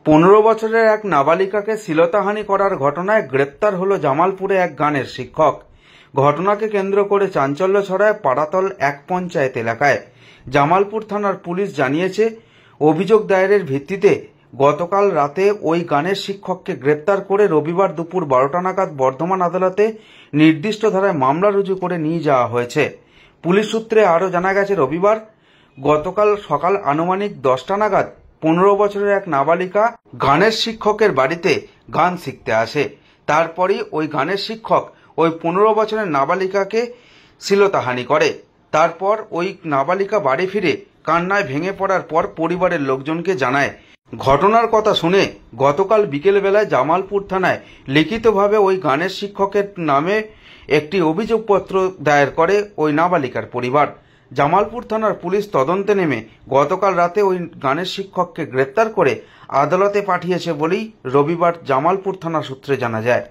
15 বছরের এক নাবালিকাকে শ্লীলতাহানি করার ঘটনায় গ্রেপ্তার হলো জামালপুরে এক গানের শিক্ষক। ঘটনাকে কেন্দ্র করে চাঞ্চল্য ছড়ায় পাড়াতল এক পঞ্চায়েত এলাকায়। জামালপুর থানার পুলিশ জানিয়েছে, অভিযোগ দায়েরের ভিত্তিতে গতকাল রাতে ওই গানের শিক্ষককে গ্রেপ্তার করে রবিবার দুপুর 12টা নাগাদ বর্ধমান আদালতে নির্দিষ্ট ধারায় মামলা রুজু করে নিয়ে যাওয়া হয়েছে। পুলিশ সূত্রে আরও জানা গেছে, রবিবার গতকাল সকাল আনুমানিক 10টা নাগাদ 15 বছরের এক নাবালিকা গানের শিক্ষকের বাড়িতে গান শিখতে আসে। তারপরই ওই গানের শিক্ষক ওই 15 বছরের নাবালিকাকে শ্লীলতাহানি করে। তারপর ওই নাবালিকা বাড়ি ফিরে কান্নায় ভেঙে পড়ার পর পরিবারের লোকজনকে জানায়। ঘটনার কথা শুনে গতকাল বিকেলবেলায় জামালপুর থানায় লিখিতভাবে ওই গানের শিক্ষকের নামে একটি অভিযোগপত্র দায়ের করে ওই নাবালিকার পরিবার। জামালপুর থানার পুলিশ তদন্তে নেমে গতকাল রাতে ওই গানের শিক্ষককে গ্রেপ্তার করে আদালতে পাঠিয়েছে বলেই রবিবার জামালপুর থানা সূত্রে জানা যায়।